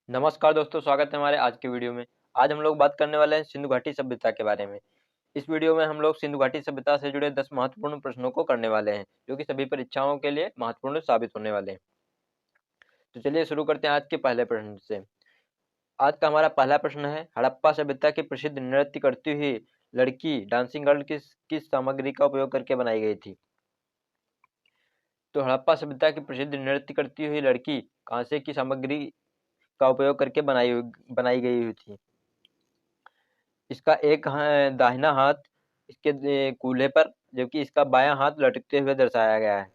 नमस्कार दोस्तों, स्वागत है हमारे आज के वीडियो में। आज हम लोग बात करने वाले हैं सिंधु घाटी सभ्यता के बारे में। इस वीडियो में हम लोग सिंधु घाटी सभ्यता से जुड़े 10 महत्वपूर्ण प्रश्नों को करने वाले हैं, जो कि सभी परीक्षाओं के लिए महत्वपूर्ण साबित होने वाले हैं। तो चलिए शुरू करते हैं आज के पहले प्रश्न से। आज का हमारा पहला प्रश्न है, हड़प्पा सभ्यता की प्रसिद्ध नृत्य करती हुई लड़की डांसिंग गर्ल किस किस सामग्री का उपयोग करके बनाई गई थी? तो हड़प्पा सभ्यता की प्रसिद्ध नृत्य करती हुई लड़की कांसे की सामग्री का उपयोग करके बनाई गई हुई थी। इसका एक दाहिना हाथ इसके कूल्हे पर, जबकि इसका बायां हाथ लटकते हुए दर्शाया गया है।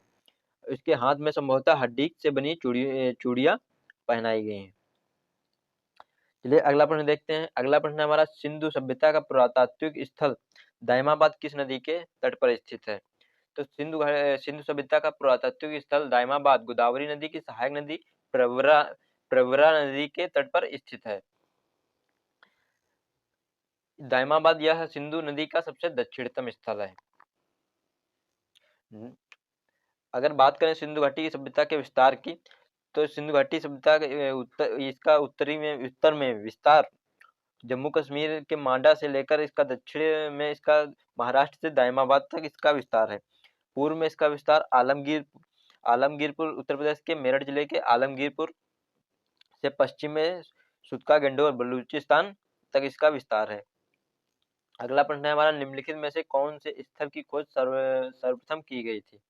इसके हाथ में संभवतः हड्डी से बनी चूड़ियां पहनाई गई हैं। चलिए अगला प्रश्न देखते हैं। अगला प्रश्न हमारा, सिंधु सभ्यता का पुरातात्विक स्थल दाइमाबाद किस नदी के तट पर स्थित है? तो सिंधु सभ्यता का पुरातात्विक स्थल दाइमाबाद गोदावरी नदी की सहायक नदी प्रवरा प्रवरा नदी के तट पर स्थित है। दाइमाबाद यह सिंधु नदी का सबसे दक्षिणतम स्थल है। अगर बात करें सिंधु घाटी की सभ्यता के विस्तार की, तो सिंधु घाटी सभ्यता इसका उत्तर में विस्तार जम्मू कश्मीर के मांडा से लेकर इसका दक्षिण में इसका महाराष्ट्र से दाइमाबाद तक इसका विस्तार है। पूर्व में इसका विस्तार आलमगीरपुर उत्तर प्रदेश के मेरठ जिले के आलमगीरपुर से पश्चिम में सुतका गंडोर बलूचिस्तान तक इसका विस्तार है। अगला प्रश्न है हमारा, निम्नलिखित में से कौन से स्थल की खोज सर्वप्रथम की गई थी?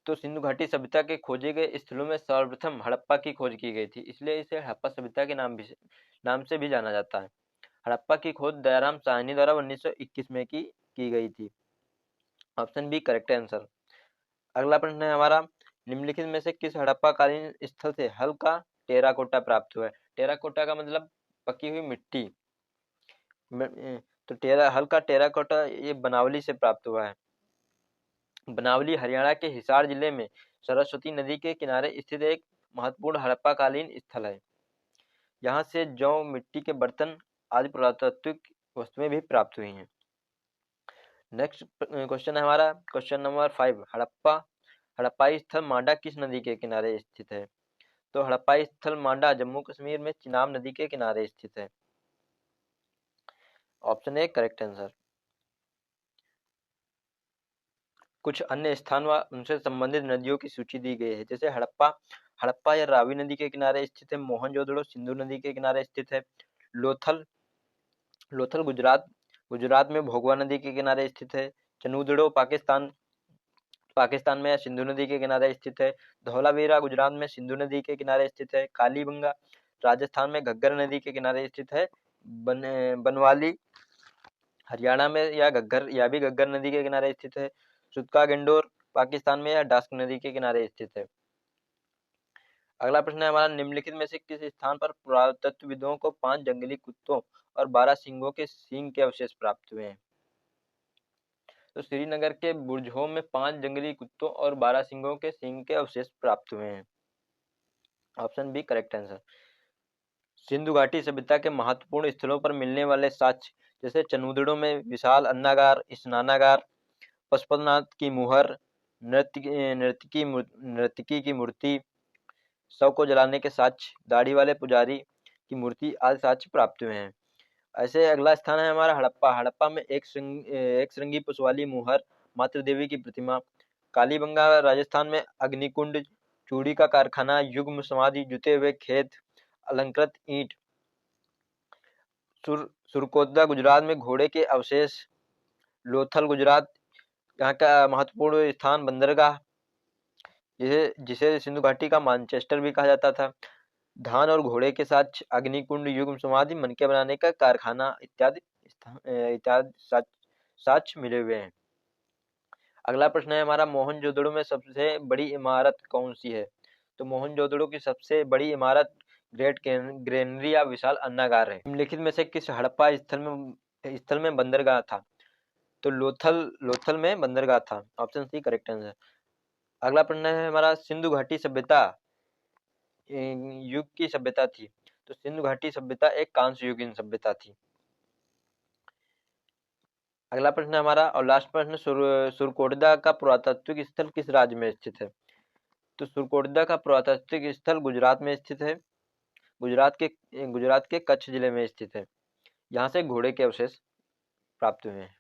तो सिंधु घाटी सभ्यता के खोजे गए स्थलों में सर्वप्रथम हड़प्पा की खोज की गई थी, इसलिए इसे हड़प्पा सभ्यता के नाम से भी जाना जाता है। हड़प्पा की खोज दयाराम साहनी द्वारा 1921 में की गई थी। Option B correct answer. अगला प्रश्न है हमारा, निम्नलिखित में से किस हड़प्पा कालीन स्थल से हल्का टेराकोटा प्राप्त हुआ है? टेराकोटा का मतलब पकी हुई मिट्टी। तो हल्का टेराकोटा ये बनावली से प्राप्त हुआ है। बनावली हरियाणा के हिसार जिले में सरस्वती नदी के किनारे स्थित एक महत्वपूर्ण हड़प्पा कालीन स्थल है। यहाँ से जौ, मिट्टी के बर्तन आदि पुरातात्विक वस्तुएं भी प्राप्त हुई हैं। नेक्स्ट क्वेश्चन है हमारा, क्वेश्चन नंबर 5, हड़प्पाई स्थल मांडा किस नदी के किनारे स्थित है? तो हड़प्पाई स्थल मांडा जम्मू कश्मीर में चिनाब नदी के किनारे स्थित है। Option A correct answer. कुछ अन्य स्थान व उनसे संबंधित नदियों की सूची दी गई है, जैसे हड़प्पा या रावी नदी के किनारे स्थित है। मोहनजोदड़ो सिंधु नदी के किनारे स्थित है। लोथल लोथल गुजरात में भोगवा नदी के किनारे स्थित है। चनूदड़ो पाकिस्तान में या सिंधु नदी के किनारे स्थित है। धौलावीरा गुजरात में सिंधु नदी के किनारे स्थित है। कालीबंगा राजस्थान में घग्गर नदी के किनारे स्थित है। बनवाली हरियाणा में या भी घग्गर नदी के किनारे स्थित है। सुतका गंडोर पाकिस्तान में या डास्क नदी के किनारे स्थित है। अगला प्रश्न है हमारा, निम्नलिखित में से किस स्थान पर पुरातत्वविदों को 5 जंगली कुत्तों और 12 सींगों के सींग के अवशेष प्राप्त हुए हैं? तो श्रीनगर के बुरजहोम में 5 जंगली कुत्तों और 12 सींगों के सींग के अवशेष प्राप्त हुए हैं। Option B correct answer. Sindhu घाटी सभ्यता के महत्वपूर्ण स्थलों पर मिलने वाले साक्ष्य, जैसे चनूदड़ों में विशाल अन्नागार, स्नानागार, पशुपतिनाथ की मुहर, नर्तकी की मूर्ति, शव को जलाने के साक्ष्य, दाढ़ी वाले पुजारी की मूर्ति आदि साक्ष्य प्राप्त हुए हैं। ऐसे अगला स्थान है हमारा हड़प्पा में एक श्रृंगी पुष्प वाली मुहर, मातृ देवी की प्रतिमा। कालीबंगा राजस्थान में अग्निकुंड, चूड़ी का कारखाना, युग्म समाधि, जुते हुए खेत, अलंकृत ईंट। सुरकोतला गुजरात में घोड़े के अवशेष। लोथल गुजरात, यहाँ का महत्वपूर्ण स्थान बंदरगाह, जिसे जिसे सिंधु घाटी का मानचेस्टर भी कहा जाता था। धान और घोड़े के साथ अग्निकुंड, युग्म समाधि, मनके बनाने का कारखाना इत्यादि इत्यादि साक्ष्य मिले हुए हैं। अगला प्रश्न है हमारा, मोहनजोदड़ो में सबसे बड़ी इमारत कौन सी है? तो मोहनजोदड़ो की सबसे बड़ी इमारत ग्रेट ग्रेनरी या विशाल अन्नागार है। निम्नलिखित में से किस हड़प्पा स्थल में बंदरगाह था? तो लोथल में बंदरगाह था। Option C correct answer. अगला प्रश्न है हमारा, सिंधु घाटी सभ्यता युग की सभ्यता थी। तो सिंधु घाटी सभ्यता एक कांस्य युगीन सभ्यता थी। अगला प्रश्न है हमारा और लास्ट प्रश्न, सुरकोटदा का पुरातात्विक स्थल किस राज्य में स्थित है? तो सुरकोटदा का पुरातात्विक स्थल गुजरात में स्थित है। गुजरात के कच्छ जिले में स्थित है। यहाँ से घोड़े के अवशेष प्राप्त हुए हैं।